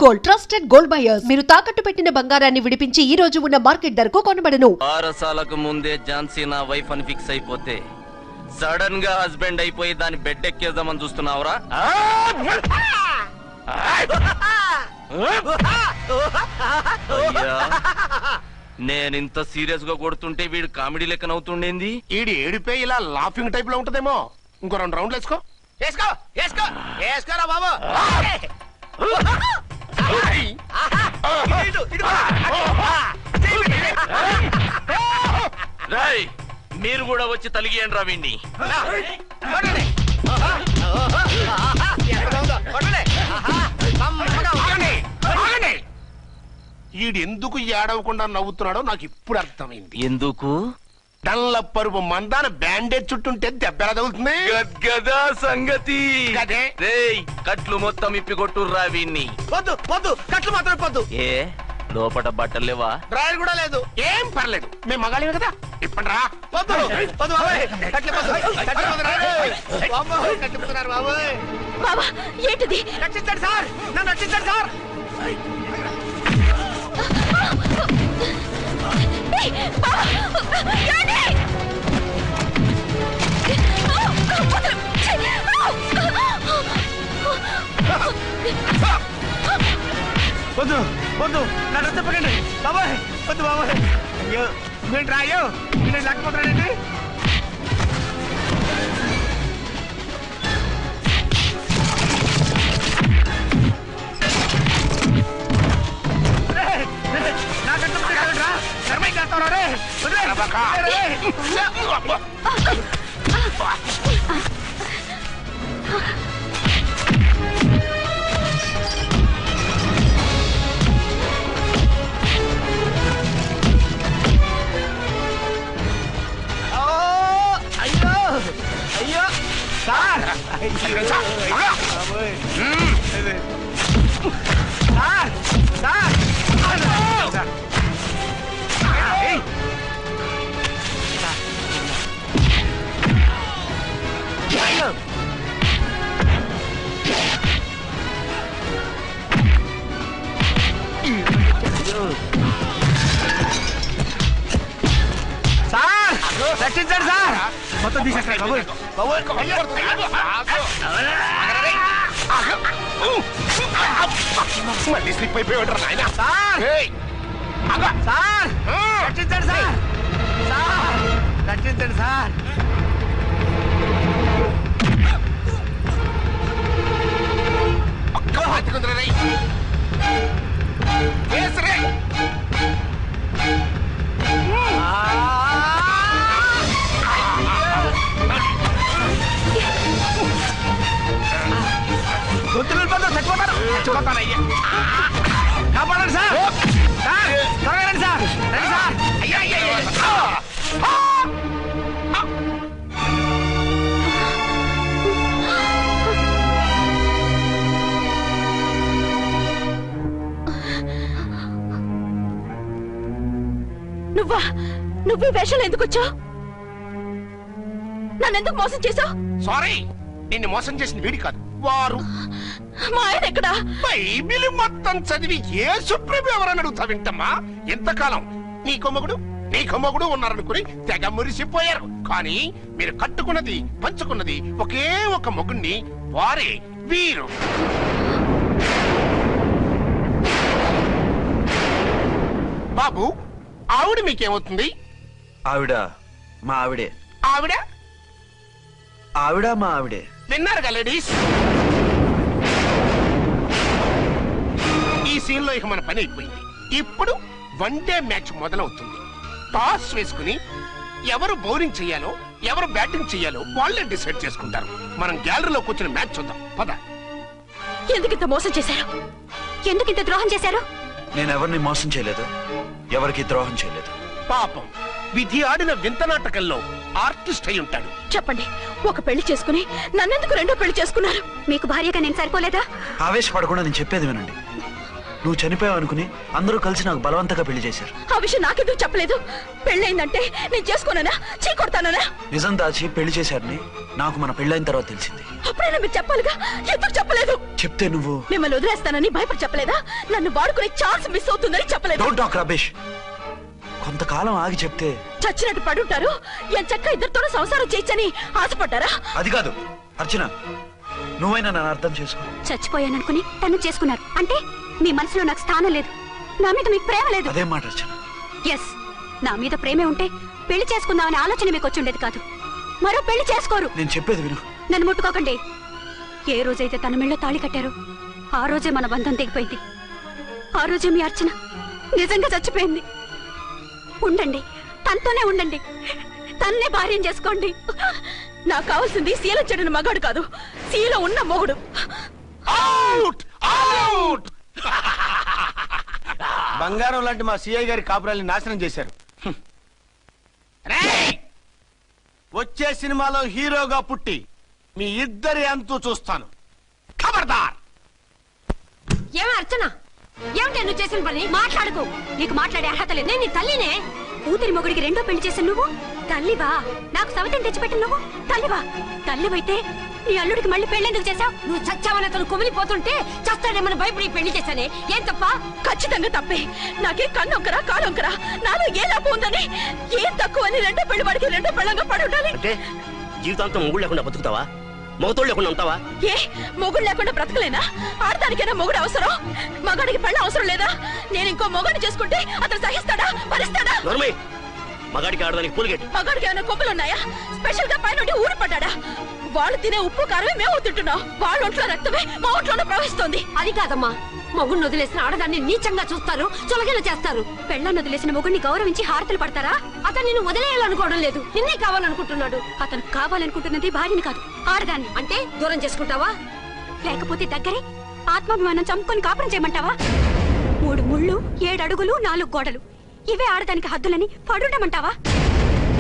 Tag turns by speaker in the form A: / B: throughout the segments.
A: Gold, trusted gold buyers. మీరు తాకట్టు పెట్టిన బంగారాన్ని విడిపించి ఈ రోజు ఉన్న మార్కెట్ ధరకు కొనబడను.
B: ఆరసాలకు ముందే ఝాన్సీ నా వైఫ్ అని ఫిక్స్ అయిపోతే సడన్ గా హస్బెండ్ అయిపోయి దాన్ని బెడ్ ఎక్కేద్దామని చూస్తున్నావురా? నేనింత సీరియస్ గా కొడుతుంటే వీడు కామెడీ లెక్క నవ్వుతుండేంది?
C: ఈడి ఏడిపే ఇలా లాఫింగ్ టైప్ లో ఉంటదేమో. ఇంకో 2 రౌండ్లు వేసుకో. వేసుకో వేసుకో వేసుకోరా బాబు.
B: రాయ్ మీరు కూడా వచ్చి తలిగియండి రా వీణ్ణి.
C: ఈడెందుకు ఏడవకుండా నవ్వుతున్నాడో నాకు ఇప్పుడు అర్థమైంది.
B: ఎందుకు?
C: డల్ల పరుపు మందాన బ్యాండేజ్ చుట్టుంటే దెబ్బ ఎలా తగులుతుంది?
B: గదా సంగతి.
C: గదే.
B: రేయ్ కట్లు మొత్తం ఇప్పి కొట్టుర్రా వీణ్ణి.
C: వద్దు వద్దు, కట్లు మాత్రం పొద్దు.
B: ఏ లోపట బట్టలు లేవా?
C: డ్రాయర్ కూడా లేదు. ఏం పర్లేదు, మేము మగాళివి కదా. ఇప్పండి రా. వద్దు వద్దు బాబాయ్, కట్లు పొద్దు. కట్లు పొద్దు రా. బాబాయ్ కట్లు పొద్దున్నారు బాబాయ్.
D: బాబా ఏంటిది?
C: రక్షించండి సార్, నన్ను రక్షించండి సార్. వద్దు వద్దు, నా రక్త పడండి బాబాయ్. వద్దు బాబాయ్. అయ్యో మీరు రాయో, మీరు లేకపోతాడండి. అయ్యో సార్, రక్షించండి సార్. మొత్తం తీసేస్తాయి బాబు. మళ్ళీ స్లిప్ అయిపోయాడు నాయన. సార్ సార్ రక్షించండి సార్. సార్ రక్షించండి సార్. కాపాడండి సార్. సార్ త్వరగా రండి సార్. రండి సార్.
D: నువ్వా? నువ్వు వేషాలు ఎందుకు వచ్చావు? నన్నెందుకు మోసం చేశావు?
C: సారీ, నిన్ను మోసం చేసిన వీడి కాదు, వారు.
D: మా ఆయన ఎక్కడా?
C: బైబిల్ మొత్తం చదివి యేసు ప్రభు ఎవరని అడుగుతా వింటమ్మా. ఎంతకాలం నీ కొమ్మగుడు ఉన్నారనుకుని తెగ మురిసిపోయారు. కానీ మీరు కట్టుకున్నది పంచుకున్నది ఒకే ఒక మొగుణ్ణి, వారే వీరు. బాబు ఆవిడ మీకేమవుతుంది?
E: ఆవిడ మా ఆవిడే.
C: ఆవిడ
E: ఆవిడ మా ఆవిడే.
C: విన్నారుగా లేడీస్, ఈ సీన్ లో ఇక మన పని అయిపోయింది. ఇప్పుడు 1 డే మ్యాచ్ మొదలవుతుంది. టాస్ వేసుకుని ఎవరు బౌలింగ్ చెయ్యాలో ఎవరు బ్యాటింగ్ చెయ్యాలో వాళ్ళే డిసైడ్ చేసుకుంటారు. మనం గ్యాలరీలో కూర్చుని మ్యాచ్ చూద్దాం పద.
D: ఎందుకింత మోసం చేశారు? ఎందుకింత ద్రోహం చేశారు?
E: నేను ఎవరిని మోసం చేయలేదు, ఎవరికి ద్రోహం చేయలేదు.
C: పాపం విధి ఆడిన వింత నాటకంలో ఆర్టిస్ట్ అయి ఉంటాడు.
D: చెప్పండి, ఒక పెళ్లి చేసుకుని నన్నెందుకు 2వ పెళ్లి చేసుకున్నారు? మీకు భార్యగా నేను సరిపోలేదా?
E: ఆవేశపడకుండా నేను చెప్పేది వినండి. నువ్వు చనిపోయావు అనుకుని అందరూ కలిసి నాకు బలవంతంగా పెళ్లి చేశారు.
D: ఆ విషయం నాకెందుకు చెప్పలేదు? పెళ్ళయిందంటే నేను చేసుకోనా, చీ కొడతానా?
E: నిజం దాచి పెళ్లి చేశారని నాకు మన పెళ్ళైన తర్వాత తెలిసింది.
D: అప్పుడైనా మీరు చెప్పాలిగా, ఎందుకు చెప్పలేదు?
E: చెప్తే నువ్వు
D: మిమ్మల్ని వదిలేస్తానని భయపడి చెప్పలేదా? నన్ను వాడుకునే ఛాన్స్ మిస్ అవుతుందని చెప్పలేదు.
E: Don't talk రబేష్. కొంతకాలం ఆగి చెప్తే
D: చచ్చినట్టు పడుంటారు. ఎంచక్క ఇద్దరితోనూ సంసారం చేయొచ్చని ఆశపడ్డారా?
E: అది కాదు అర్చన, నువ్వైనా నన్ను అర్థం చేసుకో.
F: చచ్చిపోయాననుకుని తను చేసుకున్నారు అంటే మీ మనసులో నాకు స్థానం లేదు, నా మీద మీకు ప్రేమ లేదు.
E: అదేం మాట అర్చన?
F: ఎస్, నా మీద ప్రేమే ఉంటే పెళ్లి చేసుకుందామనే ఆలోచన మీకు వచ్చి ఉండేది కాదు. మరో పెళ్లి చేసుకోరు.
E: నేను చెప్పేది విను.
F: నన్ను ముట్టుకోకండి. ఏ రోజైతే తన మెళ్ళో తాళి కట్టారో ఆ రోజే మన బంధం తెగిపోయింది. ఆ రోజే మీ అర్చన నిజంగా చచ్చిపోయింది. ఉండండి, తనతోనే ఉండండి, తన్నే భార్యం చేసుకోండి. నాకు కావాల్సింది శీల చెడిన మగాడు కాదు, శీల ఉన్న మొగుడు.
G: బంగారం లాంటి మా సిఐ గారి కాపురాల్ని నాశనం చేశారు. వచ్చే సినిమాలో హీరోగా పుట్టి మీ ఇద్దరి అంతూ చూస్తాను. ఖబర్దార్!
F: ఏమ అర్చన, ఏమిటి నువ్వు చేసిన పని? మాట్లాడుకో, నీకు మాట్లాడే అర్హత లేదు. నేను నీ తల్లినే. కూతురి మొగుడికి రెండో పెళ్లి చేసిన నువ్వు తల్లివా? నాకు సవితని తెచ్చిపెట్టిన నువ్వు తల్లివా? తల్లివైతే నీ అల్లుడికి మళ్ళీ పెళ్లి ఎందుకు చేశావు? నువ్వు చచ్చావని అతను కుమిలిపోతుంటే చస్తాడేమని భయపడి పెళ్లి చేశానే, ఏం తప్ప?
D: ఖచ్చితంగా తప్పే. నాకే కన్నొక్కరా కాలొక్కరా, నాలో ఏ లాభం ఉందని, ఏం తక్కువ అని రెండో పెళ్లి వాడికి రెండో పెళ్ళంగా పడి ఉండాలి.
H: అంటే జీవితాంతం మొగుడు లేకుండా బతుకుతావా? మొగతోడు లేకుండా ఉంటావా?
D: ఏ మొగుడు లేకుండా బ్రతకలేనా? ఆడదానికైనా మొగుడు అవసరం, మగాడికి పెళ్ళ అవసరం లేదా? నేను ఇంకో మొగాడిని చేసుకుంటే అతను సహిస్తాడా, భరిస్తాడా?
H: మగాడికి ఆడదానికి పూలిగేట్.
D: మగాడికి ఏమైనా కొబ్బలు ఉన్నాయా? స్పెషల్ గా పైన ఊరి పడ్డాడా? వాళ్ళు తినే ఉప్పు కారమే మేము తింటున్నాం. వాళ్ళ ఒంట్లో రక్తమే మా ఒంట్లోనే ప్రవహిస్తోంది.
F: అది కాదమ్మా, మొగుడిని వదిలేసిన ఆడదాన్ని నీచంగా చూస్తారు, చులకన చేస్తారు. పెళ్ళాన్ని వదిలేసిన మొగుడిని గౌరవించి హారతలు పడతారా? అతను నిన్ను వదిలేయాలనుకోవడం లేదు, నిన్నే కావాలనుకుంటున్నాడు. అతను కావాలనుకుంటున్నది భార్యని కాదు, ఆడదాన్ని. అంటే దూరం చేసుకుంటావా? లేకపోతే దగ్గరే ఆత్మాభిమానం చంపుకొని కాపురం చేయమంటావా? 3 ముళ్ళు, 7 అడుగులు, 4 గోడలు, ఇవే ఆడదానికి హద్దులని పడుండమంటావా?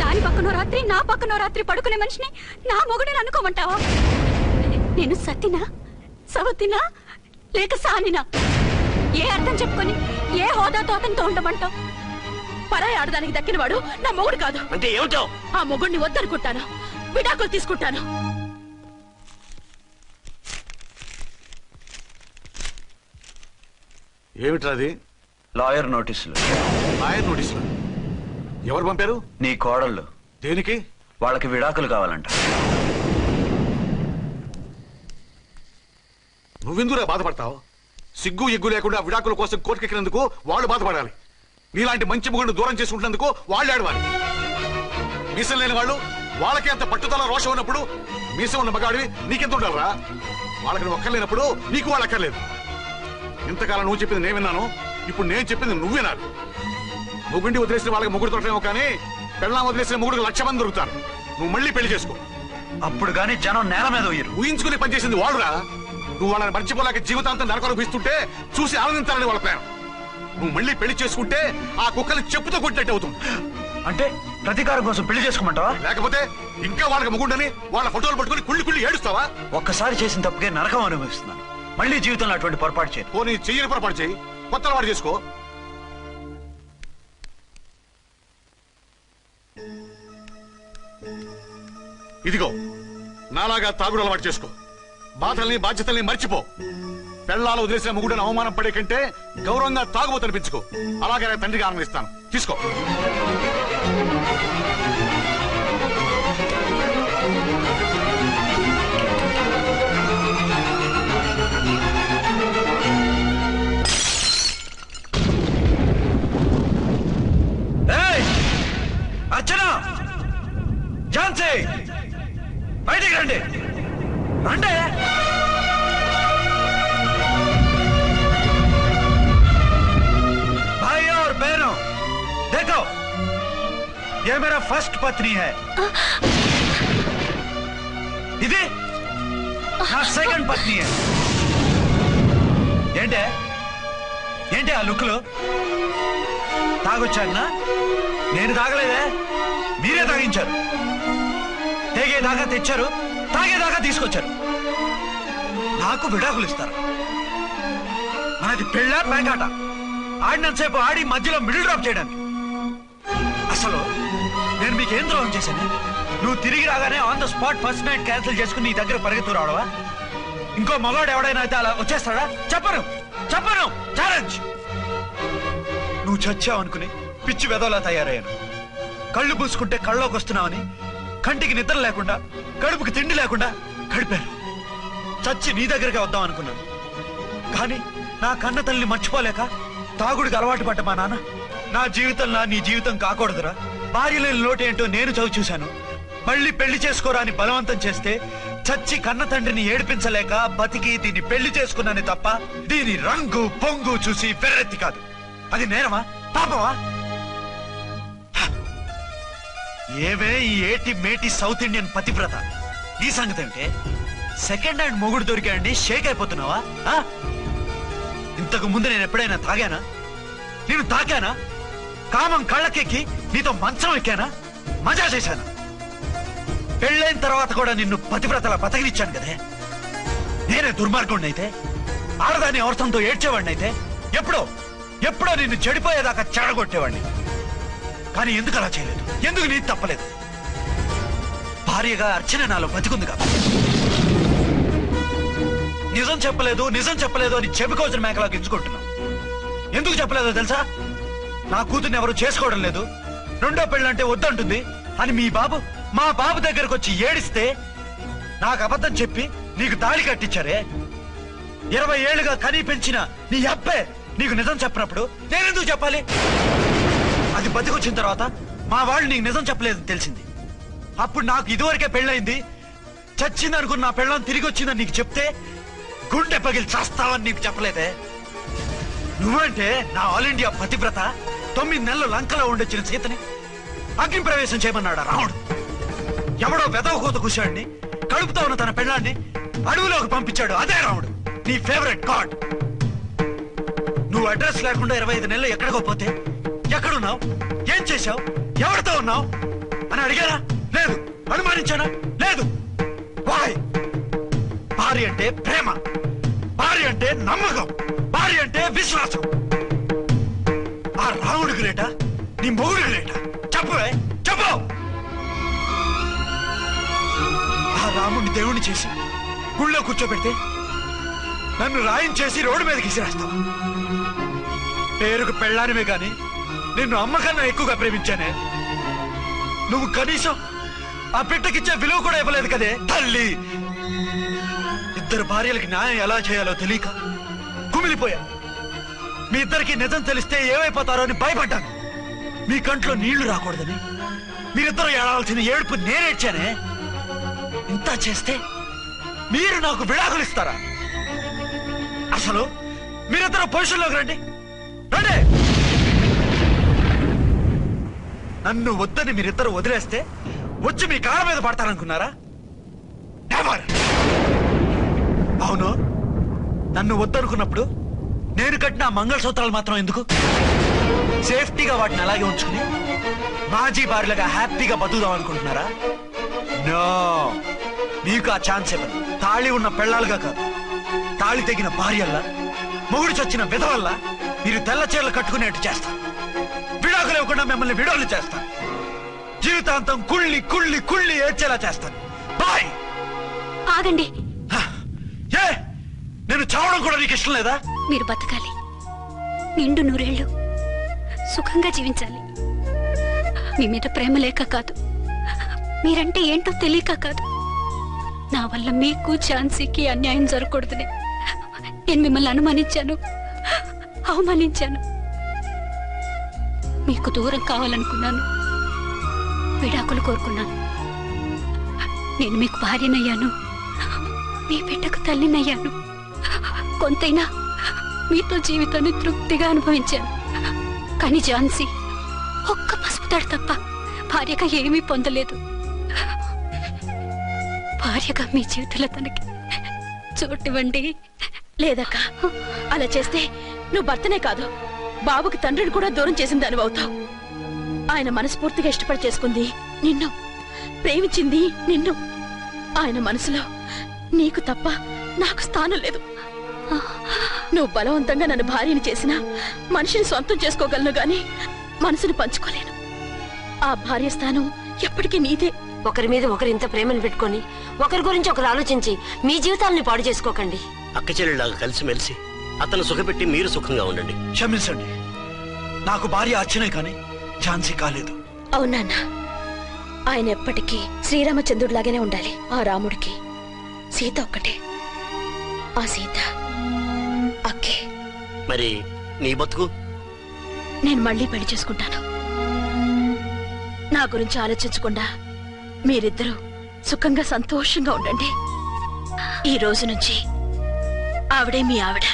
F: దాని పక్కనో రాత్రి నా పక్కనో రాత్రి పడుకునే మనిషిని నా మొగుడని అనుకోమంటావా? నేను సత్తినా, సవతినా, లేక సానినా? ఏ అర్థం చెప్పుకొని ఏ హోదాతో అతనితో ఉండమంటావు? పరాయి ఆడదానికి దక్కినవాడు నా మొగుడు కాదు.
H: అంటే ఏమిటావు?
D: ఆ మొగుడిని వద్దనుకుంటాను, విడాకులు తీసుకుంటాను.
C: ఏమిట్రాది?
E: లాయర్ నోటీసులు.
C: లాయర్ నోటీసులు? ఎవరు పంపారు?
E: నీ కోడళ్ళు.
C: దేనికి?
E: వాళ్ళకి విడాకులు కావాలంట.
C: నువ్వెందుకురా బాధపడతావు? సిగ్గు ఎగ్గు లేకుండా విడాకుల కోసం కోర్టుకెక్కినందుకు వాళ్ళు బాధపడాలి. నీలాంటి మంచి మొగుడిని దూరం చేసుకుంటున్నందుకు వాళ్ళు ఆడవాలి. మీసం లేని వాళ్ళు, వాళ్ళకి అంత పట్టుదల రోషం ఉన్నప్పుడు మీసం ఉన్న మగాడివి నీకెంత ఉండాలరా? వాళ్ళకి ఒక్కర్లేనప్పుడు నీకు వాళ్ళు అక్కర్లేదు. ఇంతకాలం నువ్వు చెప్పింది నేను విన్నాను, ఇప్పుడు నేను చెప్పింది నువ్వు వినాలి. మొగుండి వదిలేసిన వాళ్ళకి మొగుడు తొట్టలేమో కానీ పెళ్ళాం వదిలేసిన మొగుడికి 1,00,000 మంది దొరుకుతారు. నువ్వు మళ్ళీ పెళ్లి చేసుకో.
E: అప్పుడు గానీ జనం నేల మీద
C: ఊహించుకుని పనిచేసింది వాళ్ళురా. నువ్వు వాళ్ళని మర్చిపోలేక జీవితాంతం నరకం అనుభవిస్తుంటే చూసి ఆనందించాలని వాళ్ళ ప్లాన్. నువ్వు మళ్ళీ పెళ్లి చేసుకుంటే ఆ కుక్కలు చెప్పుతో కొట్టినట్టు అవుతుంది.
E: అంటే ప్రతీకారం కోసం పెళ్లి చేసుకోమంటావా?
C: లేకపోతే ఇంకా వాళ్ళకి మొగుండని వాళ్ళ ఫోటోలు పట్టుకుని కుళ్ళి కుళ్ళి ఏడుస్తావా?
E: ఒక్కసారి చేసిన తప్పుకే నరకం అనుభవిస్తున్నాను. మళ్ళీ జీవితంలో అటువంటి పొరపాటు చేయను.
C: పోనీ చెయ్యని పొరపాటు చేయి, కొత్త అలవాటు చేసుకో. ఇదిగో నాలాగా తాగుడు అలవాటు చేసుకో. బాధల్ని బాధ్యతల్ని మర్చిపో. పెళ్ళాలు వదిలేసిన మొగుడని అవమానం పడే కంటే గౌరవంగా తాగుబోతనిపించుకో. అలాగే తండ్రిగా ఆనందిస్తాను. తీసుకో.
E: అర్చన, ఝాన్సీ, బయటికి రండి, రండి. भाई और बहनों, देखो, ये मेरा फर्स्ट पत्नी है, ఇది నా సెకండ్ పత్ని. ఏంటే ఏంటి ఆ లుక్లు? తాగొచ్చానా? నేను తాగలేదే, మీరే తాగించారు. తేగేదాకా తెచ్చారు, తాగేదాకా తీసుకొచ్చారు. నాకు విడాకులు ఇస్తారు. మనది పెళ్ళా పేకాట? ఆడినంతసేపు ఆడి మధ్యలో మిడిల్ డ్రాప్ చేయడానికి. అసలు నేను మీకేం ద్రోహం చేశాను? నువ్వు తిరిగి రాగానే on the spot first night cancel చేసుకుని నీ దగ్గర పరిగెత్తు రావడవా? ఇంకో మగాడు ఎవడైనా అయితే అలా వచ్చేస్తాడా? చెప్పను ఛాలెంజ్. నువ్వు చచ్చావు అనుకుని పిచ్చి వెదవలా తయారయ్యాను. కళ్ళు పూసుకుంటే కళ్ళలోకి వస్తున్నావని కంటికి నిద్ర లేకుండా కడుపుకి తిండి లేకుండా గడిపాను. చచ్చి నీ దగ్గరికి వద్దాం అనుకున్నాను. కానీ నా కన్న తల్లిని మర్చిపోలేక తాగుడికి అలవాటు పడ్డ మా నాన్న నా జీవితంలా నీ జీవితం కాకూడదురా, భార్య లేని లోటు ఏంటో నేను చవి చూశాను, మళ్ళీ పెళ్లి చేసుకోరా అని బలవంతం చేస్తే చచ్చి కన్న తండ్రిని ఏడిపించలేక బతికి దీన్ని పెళ్లి చేసుకున్నానే తప్ప దీని రంగు పొంగు చూసి వెర్రెత్తి కాదు. అది నేరమా పాపమా? ఏవే ఈ ఏటి మేటి సౌత్ ఇండియన్ పతివ్రత, ఈ సంగతి ఏంటే? సెకండ్ హ్యాండ్ మొగుడు దొరికాడండి షేక్ అయిపోతున్నావా? ఇంతకు ముందు నేను ఎప్పుడైనా తాగానా? నేను తాకానా? కామం కళ్ళకెక్కి నీతో మంచం ఎక్కానా? మజా చేశానా? పెళ్ళైన తర్వాత కూడా నిన్ను పతివ్రతలా బతకనిచ్చాను కదే. నేనే దుర్మార్గుడిని అయితే, ఆడదాన్ని అవసరంతో ఏడ్చేవాడిని అయితే ఎప్పుడో నిన్ను చెడిపోయేదాకా చెడగొట్టేవాడిని. కానీ ఎందుకు అలా చేయలేదు? ఎందుకు నీ తప్పలేదు? భార్యగా అర్చన నాలో బతికుంది కాబట్టి. నిజం చెప్పలేదు అని చెప్పుకోవచ్చిన మేకలా గించుకుంటున్నావు. ఎందుకు చెప్పలేదో తెలుసా? నా కూతుర్ని ఎవరు చేసుకోవడం లేదు, రెండో పెళ్ళంటే వద్దంటుంది అని మా బాబు దగ్గరకు వచ్చి ఏడిస్తే నాకు అబద్ధం చెప్పి నీకు తాళి కట్టించారే. 20 ఏళ్లుగా కనీ పెంచిన నీ అబ్బే నీకు నిజం చెప్పినప్పుడు నేనెందుకు చెప్పాలి? అది బతికొచ్చిన తర్వాత మా వాళ్ళు నీకు నిజం చెప్పలేదని తెలిసింది. అప్పుడు నాకు ఇదివరకే పెళ్ళయింది, చచ్చింది అనుకున్న నా పెళ్ళం తిరిగి వచ్చిందని నీకు చెప్తే గుండె పగిలి చేస్తావని నీకు చెప్పలేదే. నువ్వంటే నా ఆల్ ఇండియా పతివ్రత 9 నెలలు లంకలో ఉండొచ్చిన సీతని అగ్ని ప్రవేశం చేయమన్నాడు రాముడు. ఎవడో వెదవ కోత కూర్చాడిని కడుపుతో ఉన్న తన పెళ్ళాన్ని అడవిలోకి పంపించాడు అదే రాముడు, నీ ఫేవరెట్ గాడ్. నువ్వు అడ్రస్ లేకుండా 25 నెలలు ఎక్కడికో పోతే ఎక్కడున్నావు, ఏం చేశావు, ఎవరితో ఉన్నావు అని అడిగానా? లేదు. అనుమానించానా? లేదు. వాయ్? భార్య అంటే ప్రేమ, భార్య అంటే నమ్మకం, భార్య అంటే విశ్వాసం. ఆ రాముడు గ్రేటా, నీ మొగుడు గ్రేటా? చెప్పు. ఆ రాముడిని దేవుణ్ణి చేసి గుళ్ళో కూర్చోబెడితే నన్ను రాయించేసి రోడ్డు మీదకి విసిరేస్తావు. పేరుకు పెళ్ళానివే గాని నిన్ను అమ్మకన్నా ఎక్కువగా ప్రేమించానే. నువ్వు కనీసం ఆ బిడ్డకిచ్చే విలువ కూడా ఇవ్వలేదు కదే తల్లి. 2 భార్యలకి న్యాయం ఎలా చేయాలో తెలియక కుమిలిపోయా. మీ ఇద్దరికి నిజం తెలిస్తే ఏమైపోతారో అని భయపడ్డాను. మీ కంట్లో నీళ్లు రాకూడదని మీరిద్దరూ ఏడాల్సిన ఏడుపు నేనేడ్చానే. ఇంత చేస్తే మీరు నాకు విడాకులు ఇస్తారా? అసలు మీరిద్దరు పొజిషన్లోకి రండి. నన్ను వద్దని మీరిద్దరు వదిలేస్తే వచ్చి మీ కాళ్ళ మీద పడతారనుకున్నారా? అవును, నన్ను వద్దనుకున్నప్పుడు నేను కట్టిన మంగళసూత్రాలు మాత్రం ఎందుకు? సేఫ్టీగా వాటిని అలాగే ఉంచుకుని మాజీ భార్యలుగా హ్యాపీగా బతుకుదాం అనుకుంటున్నారా? నో, మీకు ఆ ఛాన్స్ ఇవ్వదు. తాళి ఉన్న పెళ్ళాలుగా కాదు, తాళి తెగిన భార్యల్లా, మొగుడు చచ్చిన విధవల్లా మీరు తెల్ల చీరలు కట్టుకునేట్టు చేస్తాను. విడాకులు ఇవ్వకుండా మిమ్మల్ని విడాకులు చేస్తాను. జీవితాంతం కుళ్ళి కుళ్ళి కుళ్ళి ఏడ్చేలా చేస్తాను. బాయ్.
F: ఆగండి.
E: ఏ, నేను చావడం కూడా నీకు ఇష్టం లేదా?
F: మీరు బతకాలి, నిండు 100 ఏళ్ళు సుఖంగా జీవించాలి. మీ మీద ప్రేమ లేక కాదు, మీరంటే ఏంటో తెలియక కాదు. నా వల్ల మీకు ఝాన్సీకి అన్యాయం జరగకూడదని నేను మిమ్మల్ని అనుమానించాను, అవమానించాను. మీకు దూరం కావాలనుకున్నాను, విడాకులు కోరుకున్నాను. నేను మీకు భార్యనయ్యాను, మీ బిడ్డకు తల్లినయ్యాను. కొంతైనా మీతో జీవితాన్ని తృప్తిగా అనుభవించాను. కానీ ఝాన్సీ ఒక్క పసుపుతాడు తప్ప భార్యగా ఏమీ పొందలేదు. భార్యగా మీ జీవితంలో తనకి చోటివ్వండి.
D: లేదక్క, అలా చేస్తే నువ్వు భర్తనే కాదు, బాబుకి తండ్రిని కూడా దూరం చేసిన దాని అవుతావు. ఆయన మనస్ఫూర్తిగా ఇష్టపడి చేసుకుంది నిన్ను, ప్రేమించింది నిన్ను. ఆయన మనసులో నీకు తప్ప నాకు స్థానం లేదు. నువ్వు బలవంతంగా నన్ను భార్యని చేసినా మనిషిని సొంతం చేసుకోగలను గాని మనసుని పంచుకోలేను. ఆ భార్య స్థానం ఎప్పటికీ నీదే.
F: ఒకరి మీద ఒకరు ఇంత ప్రేమను పెట్టుకొని ఒకరి గురించి ఒకరు ఆలోచించి మీ జీవితాలని పాడు చేసుకోకండి.
H: అక్క చెల్లెళ్ళలాగా కలిసిమెలిసి అతను సుఖపెట్టి మీరు సుఖంగా ఉండండి.
E: క్షమించండి, నాకు భార్య అర్చనే కానీ ఝాన్సీ కాలేదు.
D: అవునా, ఆయన ఎప్పటికీ శ్రీరామచంద్రుడిలాగానే ఉండాలి. ఆ రాముడికి సీత ఒక్కటే, ఆ సీత అక్కే.
H: మరి నీ బతుకు?
D: నేను మళ్ళీ పెళ్లి చేసుకుంటాను. నా గురించి ఆలోచించకుండా మీరిద్దరూ సుఖంగా సంతోషంగా ఉండండి. ఈ రోజు నుంచి ఆవిడే మీ ఆవిడ.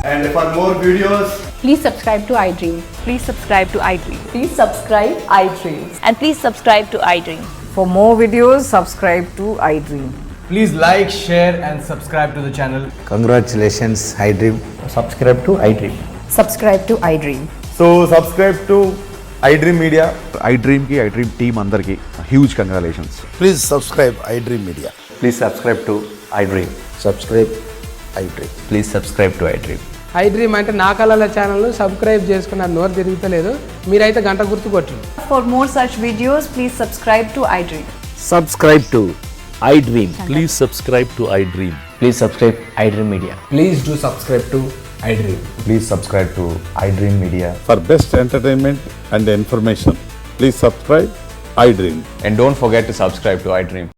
I: And for more videos,
J: please subscribe to iDream.
K: Please subscribe to iDream.
J: Please subscribe iDream.
K: And please subscribe to iDream.
J: For more videos, subscribe to iDream.
I: please like, share and subscribe to the channel.
G: Congratulations iDream.
I: Subscribe to iDream.
J: Subscribe to iDream.
I: So subscribe to iDream Media.
L: iDream ki iDream team andarki huge congratulations.
G: Please subscribe iDream Media.
L: Please subscribe to iDream.
G: Subscribe iDream.
L: Please subscribe to iDream.
J: iDream అంటే నా కళల ఛానల్ను subscribe చేసుకున్న నోరు తిరుగుతలేదు. మీరైతే గంట గుర్తు కొట్టండి.
K: For more such videos, please subscribe to iDream.
H: Subscribe to iDream.
L: Please subscribe to iDream.
H: Please subscribe iDream Media.
I: Please do subscribe to iDream.
L: Please subscribe to iDream Media.
M: For best entertainment and information, please subscribe iDream.
L: And don't forget to subscribe to iDream.